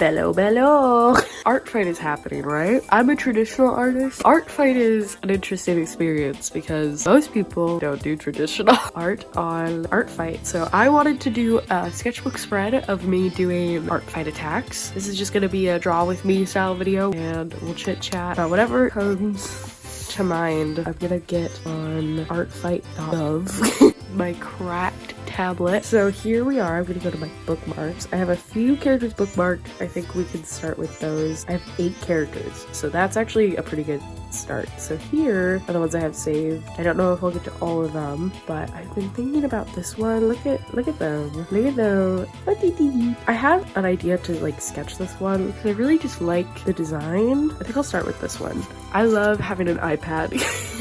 Bello bello. Art fight is happening, right? I'm a traditional artist. Art fight is an interesting experience because most people don't do traditional art on art fight. So I wanted to do a sketchbook spread of me doing art fight attacks. This is just gonna be a draw with me style video, and we'll chit chat about whatever comes to mind. I'm gonna get on artfight.gov, my cracked tablet. So here we are. I'm gonna go to my bookmarks. I have a few characters bookmarked. I think we can start with those. I have 8 characters, so that's actually a pretty good start. So here are the ones I have saved. I don't know if I'll get to all of them, but I've been thinking about this one. Look at them. Look at them. I have an idea to like sketch this one because I really just like the design. I think I'll start with this one. I love having an iPad.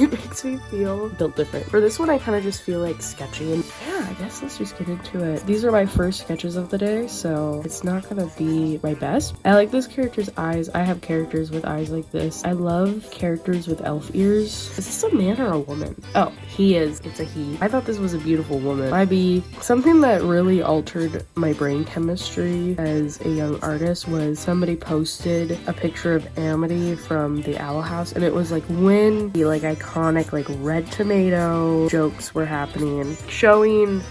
It makes me feel built different. For this one, I kind of just feel like sketching. And yeah, I guess let's just get into it. These are my first sketches of the day, so it's not gonna be my best. I like this character's eyes. I have characters with eyes like this. I love characters with elf ears. Is this a man or a woman? Oh, he is. It's a he. I thought this was a beautiful woman. My B. Something that really altered my brain chemistry as a young artist was somebody posted a picture of Amity from the Owl House, and it was like when the like iconic like red tomato jokes were happening, showing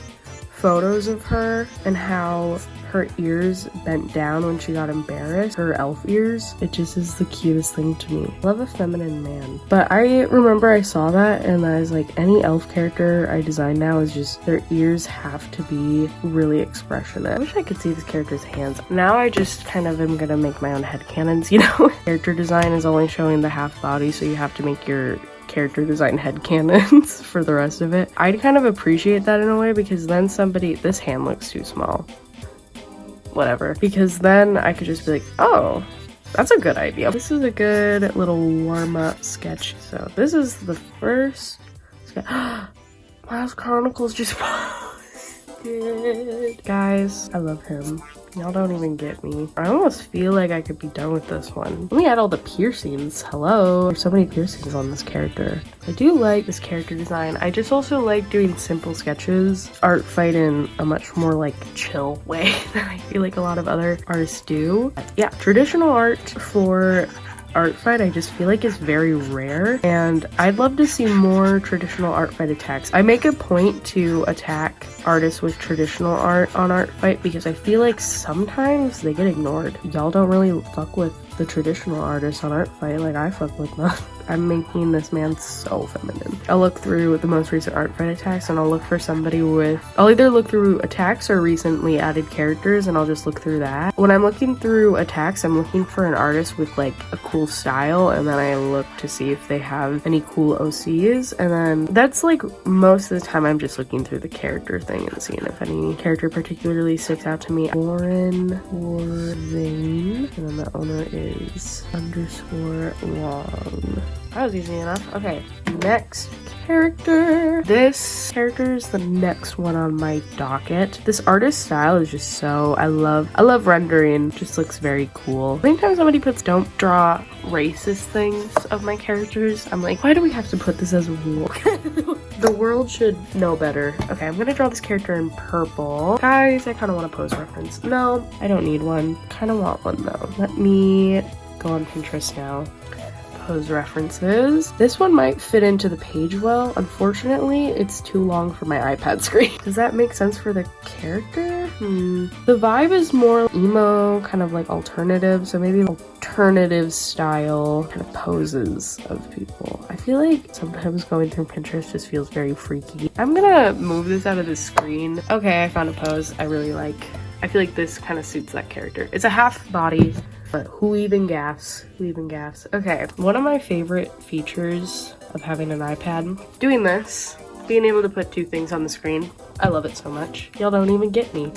photos of her and how her ears bent down when she got embarrassed, her elf ears. It just is the cutest thing to me. Love a feminine man. But I remember I saw that and I was like, any elf character I design now is just, their ears have to be really expressionate. I wish I could see this character's hands. Now I just kind of am gonna make my own headcanons, you know? Character design is only showing the half body, so you have to make your character design headcanons for the rest of it. I kind of appreciate that in a way because then this hand looks too small. Whatever. Because then I could just be like, oh, that's a good idea. This is a good little warm-up sketch. So this is the first sketch. Miles Chronicles just posted. Guys, I love him. Y'all don't even get me. I almost feel like I could be done with this one. Let me add all the piercings. Hello. There's so many piercings on this character. I do like this character design. I just also like doing simple sketches. Art fight in a much more like chill way than I feel like a lot of other artists do. Yeah, traditional art for art fight I just feel like is very rare, and I'd love to see more traditional art fight attacks. I make a point to attack artists with traditional art on art fight because I feel like sometimes they get ignored. Y'all don't really fuck with the traditional artists on art fight like I fuck with them. I'm making this man so feminine. I'll look through the most recent art fight attacks and I'll look for somebody with, I'll either look through attacks or recently added characters and I'll just look through that. When I'm looking through attacks, I'm looking for an artist with like a cool style, and then I look to see if they have any cool OCs, and then that's like most of the time I'm just looking through the character thing and seeing if any character particularly sticks out to me. Warren Worthing, and then the owner is _long. That was easy enough. Okay, next character. This character is the next one on my docket. This artist style is just so, I love rendering. Just looks very cool. Anytime somebody puts don't draw racist things of my characters, I'm like, why do we have to put this as a rule? The world should know better. Okay, I'm gonna draw this character in purple. Guys, I kind of want a pose reference. No, I don't need one. Kind of want one though. Let me go on Pinterest now. Pose references. This one might fit into the page well. Unfortunately, it's too long for my iPad screen. Does that make sense for the character? The vibe is more emo, kind of like alternative, so maybe alternative style kind of poses of people. I feel like sometimes going through Pinterest just feels very freaky. I'm gonna move this out of the screen. Okay, I found a pose I really like. I feel like this kind of suits that character. It's a half body, but who even gaffs? Who even gaffs? Okay, one of my favorite features of having an iPad, doing this, being able to put 2 things on the screen. I love it so much. Y'all don't even get me.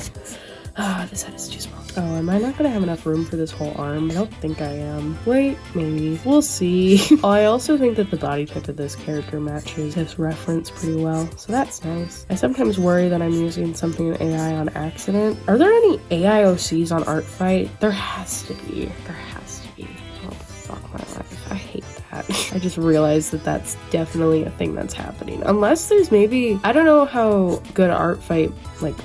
This head is too small. Oh, am I not gonna have enough room for this whole arm? I don't think I am. Wait, maybe. We'll see. I also think that the body type of this character matches this reference pretty well, so that's nice. I sometimes worry that I'm using something in AI on accident. Are there any AIOCs on Art Fight? There has to be. There has to be. Oh, fuck my life. I hate that. I just realized that that's definitely a thing that's happening. Unless there's maybe, I don't know how good Art Fight, like,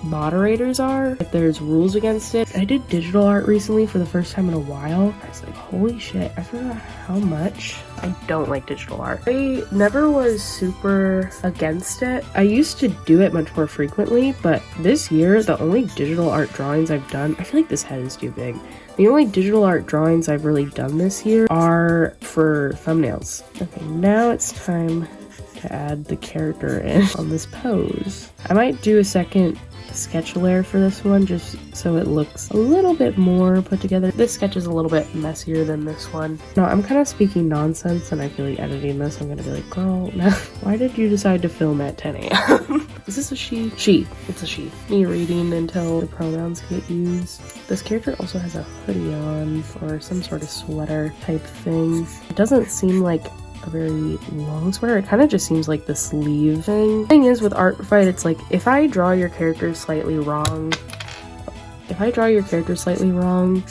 moderators are, if there's rules against it. I did digital art recently for the first time in a while. I was like, holy shit, I forgot how much I don't like digital art. I never was super against it. I used to do it much more frequently, but this year, the only digital art drawings I've done, I feel like this head is too big. The only digital art drawings I've really done this year are for thumbnails. Okay, now it's time to add the character in on this pose. I might do a second sketch layer for this one just so it looks a little bit more put together. This sketch is a little bit messier than this one. No, I'm kind of speaking nonsense, and I feel like editing this, I'm gonna be like, girl, no, why did you decide to film at 10 a.m.? Is this a she? She. It's a she. Me reading until the pronouns get used. This character also has a hoodie on or some sort of sweater type thing. It doesn't seem like a very long sweater. It kind of just seems like the sleeve thing. Thing is, with art fight, it's like if I draw your character slightly wrong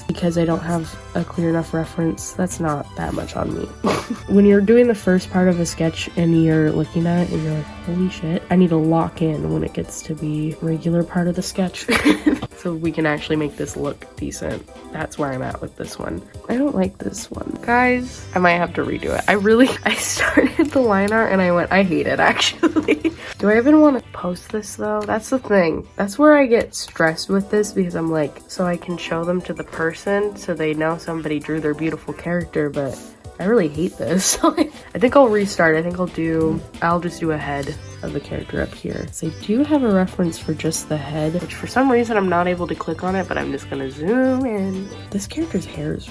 because I don't have a clear enough reference, that's not that much on me. When you're doing the first part of a sketch and you're looking at it and you're like, holy shit, I need to lock in when it gets to be regular part of the sketch. So we can actually make this look decent. That's where I'm at with this one. I don't like this one. Guys, I might have to redo it. I started the line art and I went, I hate it actually. Do I even want to post this though? That's the thing. That's where I get stressed with this, because I'm like, so I can show them to the person so they know somebody drew their beautiful character, but I really hate this. I think I'll restart. I think I'll just do a head of the character up here. So I do have a reference for just the head, which for some reason I'm not able to click on it, but I'm just gonna zoom in. This character's hair is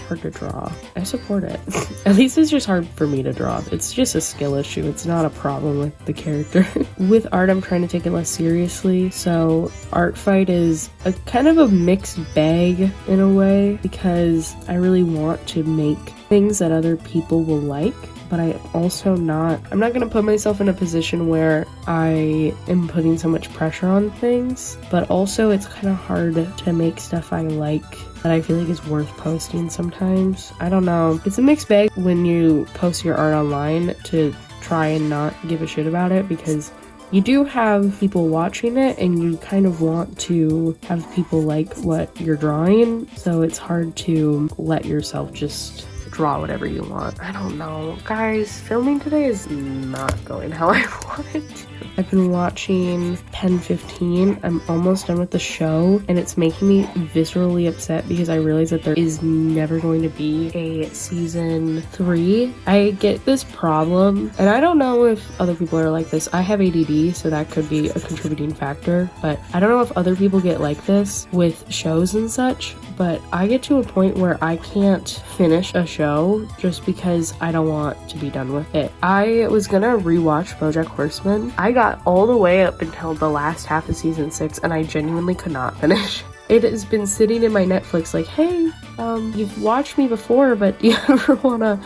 hard to draw. I support it. At least it's just hard for me to draw. It's just a skill issue. It's not a problem with the character. With art, I'm trying to take it less seriously, so art fight is a kind of a mixed bag in a way, because I really want to make things that other people will like, but I'm not gonna put myself in a position where I am putting so much pressure on things, but also it's kind of hard to make stuff I like that I feel like is worth posting sometimes. I don't know. It's a mixed bag when you post your art online to try and not give a shit about it, because you do have people watching it and you kind of want to have people like what you're drawing, so it's hard to let yourself just draw whatever you want. I don't know. Guys, filming today is not going how I wanted to. I've been watching Pen 15. I'm almost done with the show, and it's making me viscerally upset because I realize that there is never going to be a season 3. I get this problem, and I don't know if other people are like this. I have ADD, so that could be a contributing factor, but I don't know if other people get like this with shows and such, but I get to a point where I can't finish a show just because I don't want to be done with it. I was gonna rewatch BoJack Horseman. I got all the way up until the last half of season 6 and I genuinely could not finish. It has been sitting in my Netflix like, hey, you've watched me before, but do you ever wanna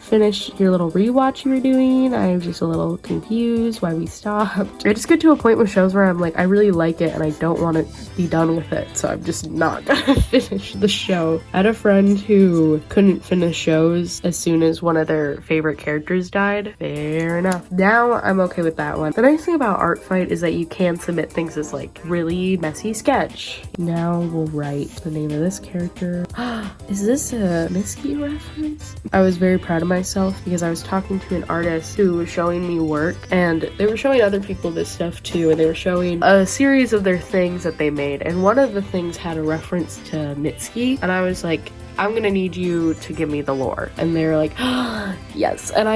finish your little rewatch you were doing? I'm just a little confused why we stopped. I just get to a point with shows where I'm like, I really like it and I don't want to be done with it, so I'm just not gonna finish the show. I had a friend who couldn't finish shows as soon as one of their favorite characters died. Fair enough. Now I'm okay with that one. The nice thing about Art Fight is that you can submit things as like really messy sketch. Now we'll write the name of this character. Is this a Misky reference? I was very proud of myself because I was talking to an artist who was showing me work, and they were showing other people this stuff too, and they were showing a series of their things that they made, and one of the things had a reference to Mitski, and I was like, I'm gonna need you to give me the lore. And they were like, oh, yes. And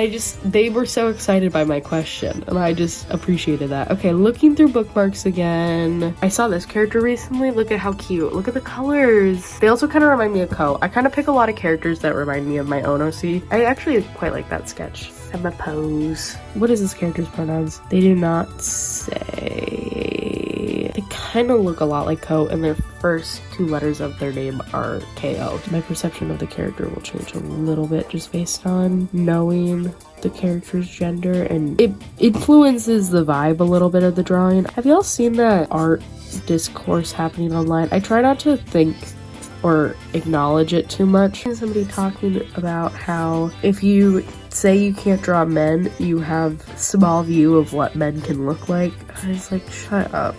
they were so excited by my question, and I just appreciated that. Okay, looking through bookmarks again. I saw this character recently. Look at how cute. Look at the colors. They also kind of remind me of Ko. I kind of pick a lot of characters that remind me of my own OC. I actually quite like that sketch. And the pose. What is this character's pronouns? They do not say. They kind of look a lot like Ko, and their first 2 letters of their name are KO. My perception of the character will change a little bit just based on knowing the character's gender, and it influences the vibe a little bit of the drawing. Have y'all seen that art discourse happening online? I try not to think or acknowledge it too much. Somebody talking about how if you say you can't draw men, you have small view of what men can look like. I was like, shut up.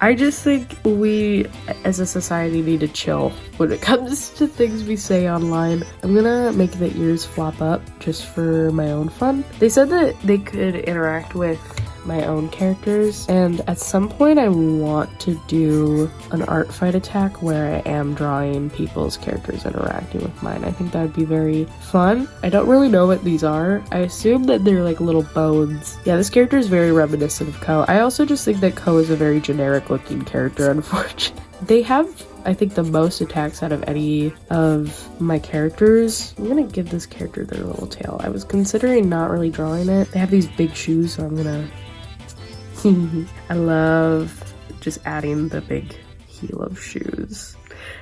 I just think we as a society need to chill when it comes to things we say online. I'm gonna make the ears flop up just for my own fun. They said that they could interact with my own characters, and at some point I want to do an art fight attack where I am drawing people's characters interacting with mine. I think that would be very fun. I don't really know what these are. I assume that they're like little bones. Yeah, this character is very reminiscent of Ko. I also just think that Ko is a very generic looking character, unfortunately. They have, I think, the most attacks out of any of my characters. I'm gonna give this character their little tail. I was considering not really drawing it. They have these big shoes, so I'm gonna I love just adding the big heel of shoes.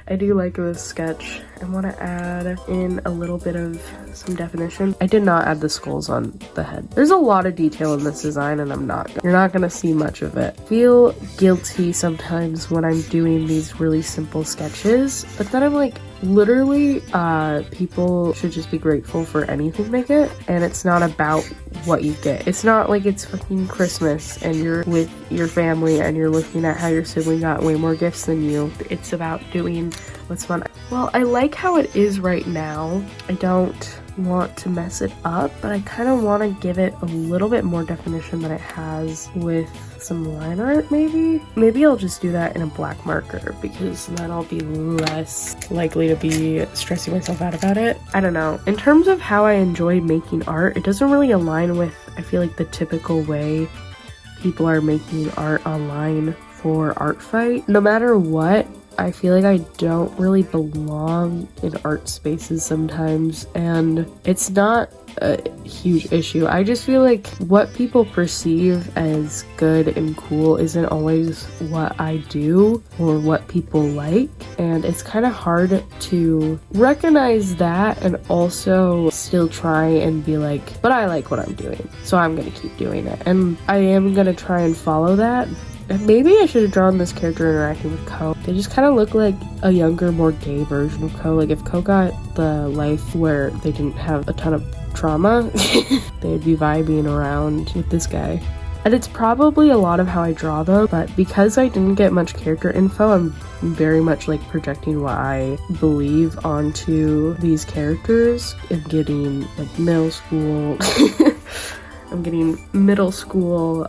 I do like this sketch. I want to add in a little bit of some definition. I did not add the skulls on the head. There's a lot of detail in this design, and you're not gonna see much of it. I feel guilty sometimes when I'm doing these really simple sketches, but then I'm like, literally, people should just be grateful for anything they get, and it's not about what you get. It's not like it's fucking Christmas and you're with your family and you're looking at how your sibling got way more gifts than you. It's about doing what's fun. Well, I like how it is right now. I don't want to mess it up, but I kind of want to give it a little bit more definition than it has with some line art. Maybe I'll just do that in a black marker, because then I'll be less likely to be stressing myself out about it. I don't know. In terms of how I enjoy making art, it doesn't really align with, I feel like, the typical way people are making art online for art fight. No matter what, I feel like I don't really belong in art spaces sometimes, and it's not a huge issue. I just feel like what people perceive as good and cool isn't always what I do or what people like, and it's kind of hard to recognize that and also still try and be like, but I like what I'm doing, so I'm gonna keep doing it, and I am gonna try and follow that. And maybe I should have drawn this character interacting with Ko. They just kind of look like a younger, more gay version of Ko. Like if Ko got the life where they didn't have a ton of trauma, they'd be vibing around with this guy. And it's probably a lot of how I draw though, but because I didn't get much character info, I'm very much like projecting what I believe onto these characters and getting like middle school I'm getting middle school,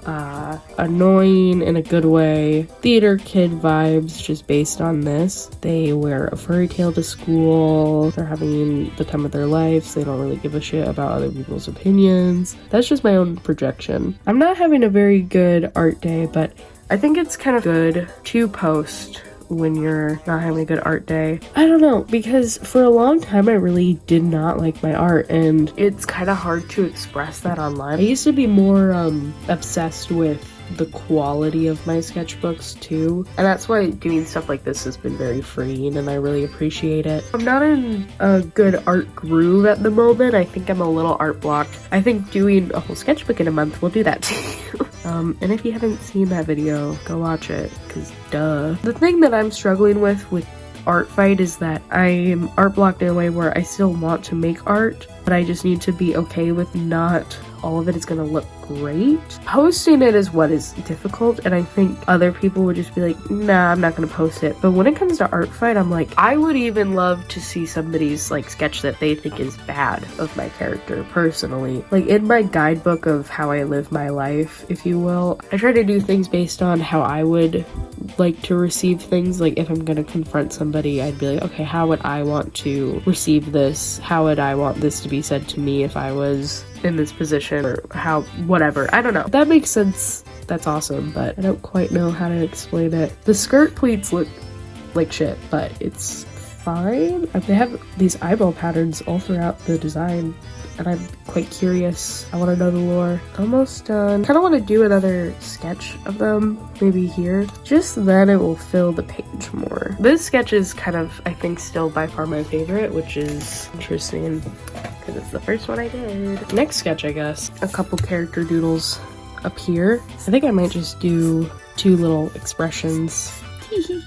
annoying in a good way, theater kid vibes just based on this. They wear a furry tail to school, they're having the time of their lives, they don't really give a shit about other people's opinions. That's just my own projection. I'm not having a very good art day, but I think it's kind of good to post when you're not having a good art day. I don't know, because for a long time I really did not like my art, and it's kind of hard to express that online. I used to be more obsessed with the quality of my sketchbooks too, and that's why doing stuff like this has been very freeing, and I really appreciate it. I'm not in a good art groove at the moment. I think I'm a little art blocked. I think doing a whole sketchbook in a month will do that too. And if you haven't seen that video, go watch it, because duh. The thing that I'm struggling with art fight is that I'm art blocked in a way where I still want to make art, but I just need to be okay with not all of it is gonna look great. Posting it is what is difficult, and I think other people would just be like, nah, I'm not gonna post it. But when it comes to art fight, I'm like, I would even love to see somebody's like sketch that they think is bad of my character personally. Like in my guidebook of how I live my life, if you will, I try to do things based on how I would like to receive things. Like if I'm gonna confront somebody, I'd be like, okay, how would I want to receive this? How would I want this to be said to me if I was in this position, or how, whatever. I don't know. That makes sense. That's awesome, but I don't quite know how to explain it. The skirt pleats look like shit, but it's fine. They have these eyeball patterns all throughout the design, and I'm quite curious. I want to know the lore. Almost done. Kind of want to do another sketch of them, maybe here. Just then it will fill the page more. This sketch is kind of, I think, still by far my favorite, which is interesting because it's the first one I did. Next sketch, I guess. A couple character doodles up here. I think I might just do 2 little expressions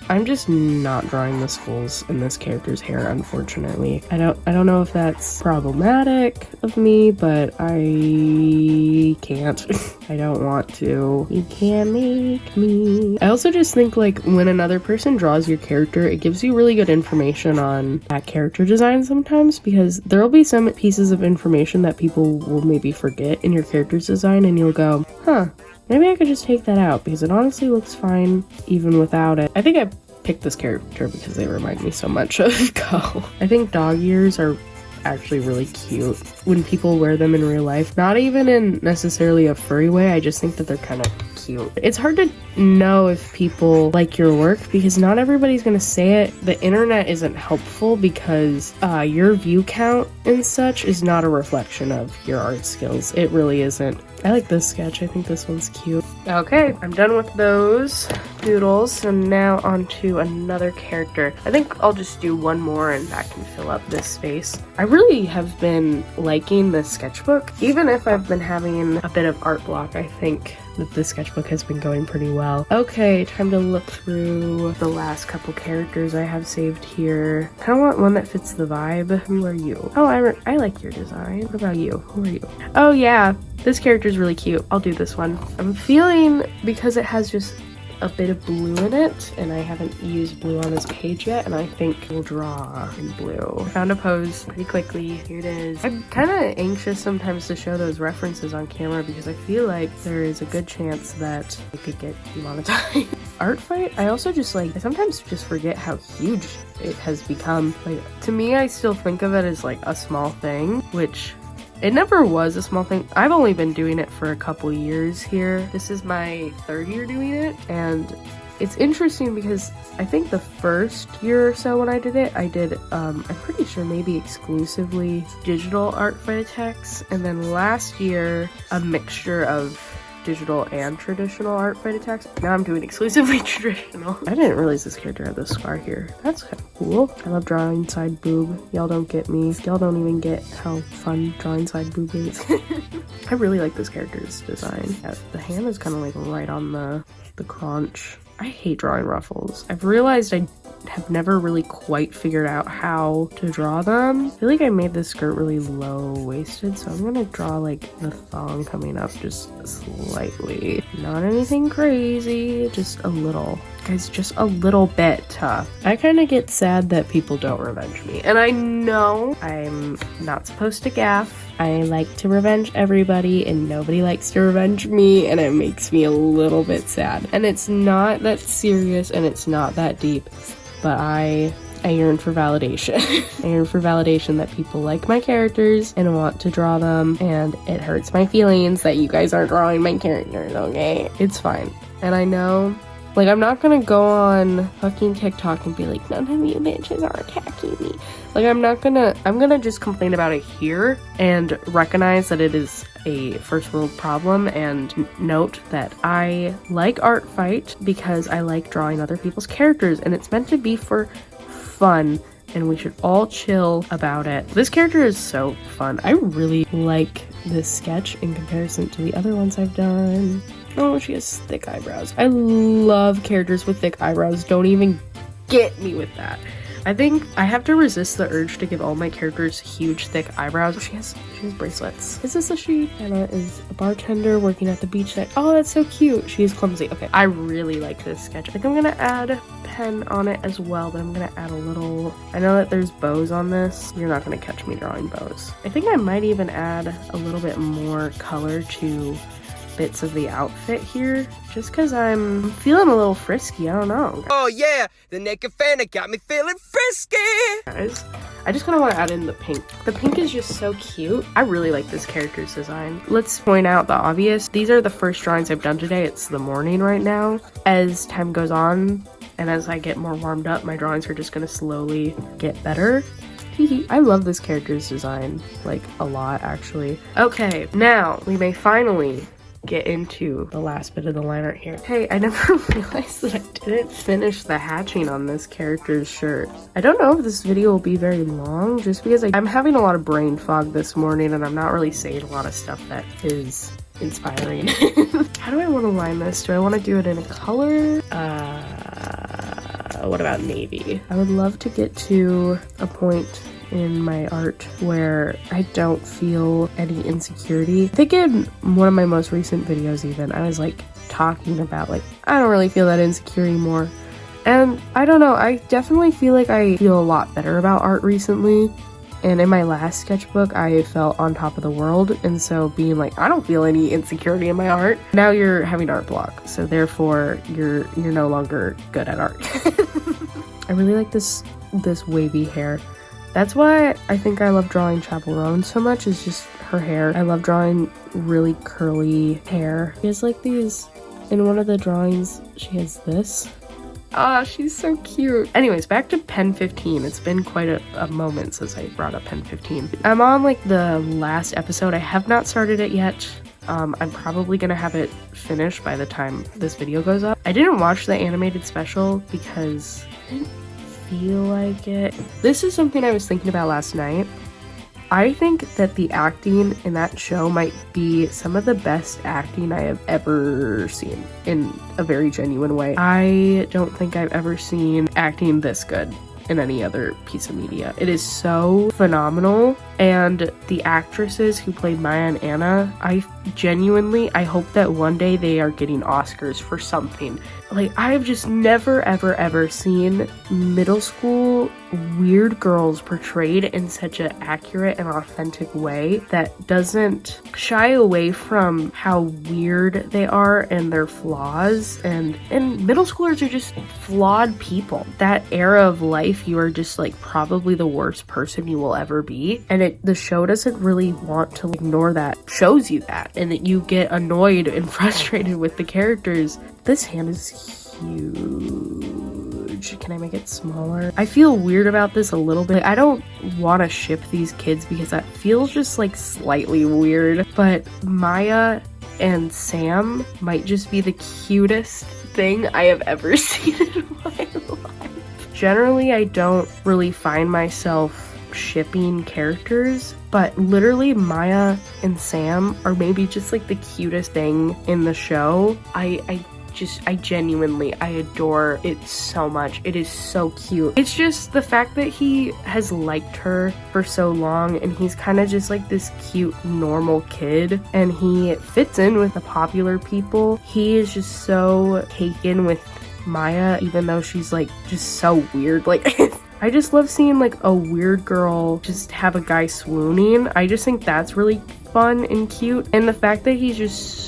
I'm just not drawing the skulls in this character's hair, unfortunately. I don't know if that's problematic of me, but I can't. I don't want to. You can't make me. I also just think like when another person draws your character, it gives you really good information on that character design sometimes, because there will be some pieces of information that people will maybe forget in your character's design, and you'll go, huh, maybe I could just take that out because it honestly looks fine even without it. I think I picked this character because they remind me so much of Go. I think dog ears are actually really cute when people wear them in real life. Not even in necessarily a furry way, I just think that they're kind of cute. It's hard to know if people like your work because not everybody's gonna say it. The internet isn't helpful because your view count and such is not a reflection of your art skills. It really isn't. I like this sketch. I think this one's cute. Okay, I'm done with those doodles. So now on to another character. I think I'll just do one more and that can fill up this space. I really have been liking this sketchbook. Even if I've been having a bit of art block, I think that this sketchbook has been going pretty well. Okay, time to look through the last couple characters I have saved here. Kind of want one that fits the vibe. Who are you? Oh, I like your design. What about you? Who are you? Oh yeah, this character is really cute. I'll do this one. I'm feeling, because it has just a bit of blue in it, and I haven't used blue on this page yet, and I think we'll draw in blue. I found a pose pretty quickly. Here it is. I'm kind of anxious sometimes to show those references on camera because I feel like there is a good chance that it could get demonetized. Art fight, I also just like, I sometimes just forget how huge it has become. Like, to me, I still think of it as like a small thing, which it never was a small thing. I've only been doing it for a couple years here. This is my third year doing it, and it's interesting because I think the first year or so when I did it, I did, I'm pretty sure maybe exclusively digital art fight attacks, and then last year, a mixture of digital and traditional art fight attacks. Now I'm doing exclusively traditional. I didn't realize this character had this scar here. That's kind of cool. I love drawing side boob. Y'all don't get me. Y'all don't even get how fun drawing side boob is. I really like this character's design. Yeah, the hand is kind of like right on the crunch. I hate drawing ruffles. I've realized I have never really quite figured out how to draw them. I feel like I made this skirt really low-waisted, so I'm gonna draw like the thong coming up just slightly. Not anything crazy, just a little. Guys, just a little bit tough. I kind of get sad that people don't revenge me, and I know I'm not supposed to gaff. I like to revenge everybody, and nobody likes to revenge me, and it makes me a little bit sad. And it's not that serious, and it's not that deep, but I yearn for validation. I yearn for validation that people like my characters and want to draw them, and it hurts my feelings that you guys aren't drawing my characters, okay? It's fine. And I know, like, I'm not gonna go on fucking TikTok and be like, none of you bitches are attacking me. Like, I'm gonna just complain about it here and recognize that it is a first world problem, and note that I like art fight because I like drawing other people's characters, and it's meant to be for fun, and we should all chill about it. This character is so fun. I really like this sketch in comparison to the other ones I've done. Oh, she has thick eyebrows. I love characters with thick eyebrows. Don't even get me with that. I think I have to resist the urge to give all my characters huge, thick eyebrows. She has bracelets. Is this a she? Anna is a bartender working at the beach side. Oh, that's so cute. She is clumsy. Okay, I really like this sketch. I think I'm gonna add a pen on it as well, but I'm gonna add a little... I know that there's bows on this. You're not gonna catch me drawing bows. I think I might even add a little bit more color to bits of the outfit here, just because I'm feeling a little frisky. I don't know. Oh yeah, the naked fan got me feeling frisky. Guys, I just kind of want to add in the pink. The pink is just so cute. I really like this character's design. Let's point out the obvious. These are the first drawings I've done today. It's the morning right now. As time goes on and as I get more warmed up, my drawings are just going to slowly get better. I love this character's design, like, a lot, actually. Okay, now we may finally get into the last bit of the line art here. Hey, I never realized that I didn't finish the hatching on this character's shirt. I don't know if this video will be very long, just because I'm having a lot of brain fog this morning and I'm not really saying a lot of stuff that is inspiring. How do I want to line this? Do I want to do it in a color? What about navy? I would love to get to a point in my art where I don't feel any insecurity. I think in one of my most recent videos even, I was like talking about like, I don't really feel that insecure anymore. And I don't know, I definitely feel like I feel a lot better about art recently. And in my last sketchbook, I felt on top of the world. And so being like, I don't feel any insecurity in my art. Now you're having art block. So therefore you're no longer good at art. I really like this wavy hair. That's why I think I love drawing Chaperone so much, is just her hair. I love drawing really curly hair. She has like these, in one of the drawings, she has this. Ah, she's so cute. Anyways, back to pen 15. It's been quite a moment since I brought up pen 15. I'm on like the last episode. I have not started it yet. I'm probably gonna have it finished by the time this video goes up. I didn't watch the animated special because I didn't feel like it. This is something I was thinking about last night. I think that the acting in that show might be some of the best acting I have ever seen, in a very genuine way. I don't think I've ever seen acting this good in any other piece of media. It is so phenomenal, and the actresses who played Maya and Anna, I hope that one day they are getting Oscars for something. Like, I've just never ever seen middle school weird girls portrayed in such an accurate and authentic way that doesn't shy away from how weird they are and their flaws. And middle schoolers are just flawed people. That era of life, you are just like probably the worst person you will ever be. And the show doesn't really want to ignore that. It shows you that, and that you get annoyed and frustrated with the characters. This hand is huge. Can I make it smaller? I feel weird about this a little bit. I don't want to ship these kids because that feels just like slightly weird. But Maya and Sam might just be the cutest thing I have ever seen in my life. Generally, I don't really find myself shipping characters, but literally Maya and Sam are maybe just like the cutest thing in the show. I genuinely adore it so much. It is so cute. It's just the fact that he has liked her for so long, and he's kind of just like this cute normal kid, and he fits in with the popular people. He is just so taken with Maya, even though she's like just so weird. Like I just love seeing like a weird girl just have a guy swooning. I just think that's really fun and cute. And the fact that he's just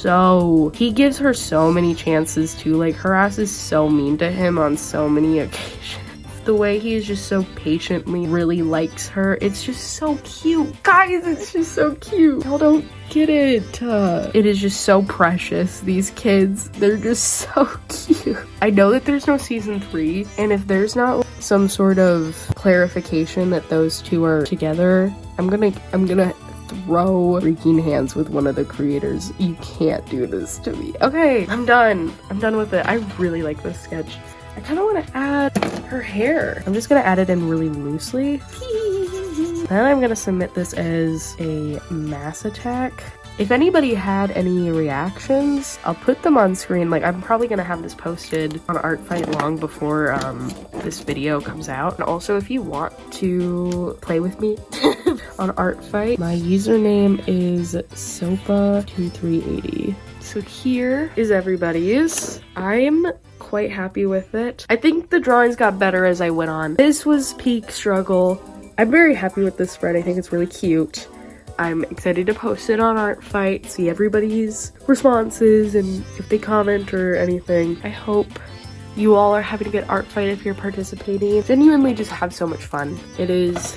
he gives her so many chances too. Like, her ass is so mean to him on so many occasions. The way he is just so patiently really likes her, it's just so cute. Guys, it's just so cute. Y'all don't get it. It is just so precious, these kids. They're just so cute. I know that there's no season 3, and if there's not some sort of clarification that those two are together, I'm gonna throw freaking hands with one of the creators. You can't do this to me. Okay, I'm done with it. I really like this sketch. I kind of want to add her hair. I'm just gonna add it in really loosely. Then I'm gonna submit this as a mass attack. If anybody had any reactions, I'll put them on screen. Like, I'm probably gonna have this posted on Artfight long before this video comes out. And also, if you want to play with me on Artfight, my username is Sopa2380. So here is everybody's. I'm quite happy with it. I think the drawings got better as I went on. This was peak struggle. I'm very happy with this spread. I think it's really cute. I'm excited to post it on Artfight, see everybody's responses, and if they comment or anything. I hope you all are having a good Artfight if you're participating. Genuinely just have so much fun. That is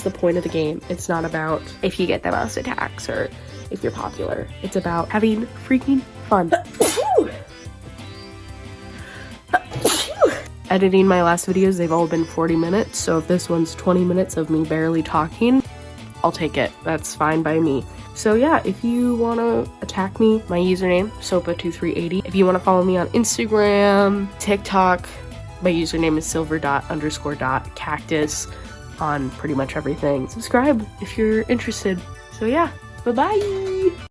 the point of the game. It's not about if you get the most attacks or if you're popular. It's about having freaking fun. Editing my last videos, they've all been 40 minutes, so if this one's 20 minutes of me barely talking, I'll take it. That's fine by me. So yeah, if you want to attack me, my username, Sopa2380. If you want to follow me on Instagram, TikTok, my username is silver._.cactus on pretty much everything. Subscribe if you're interested. So yeah, bye-bye!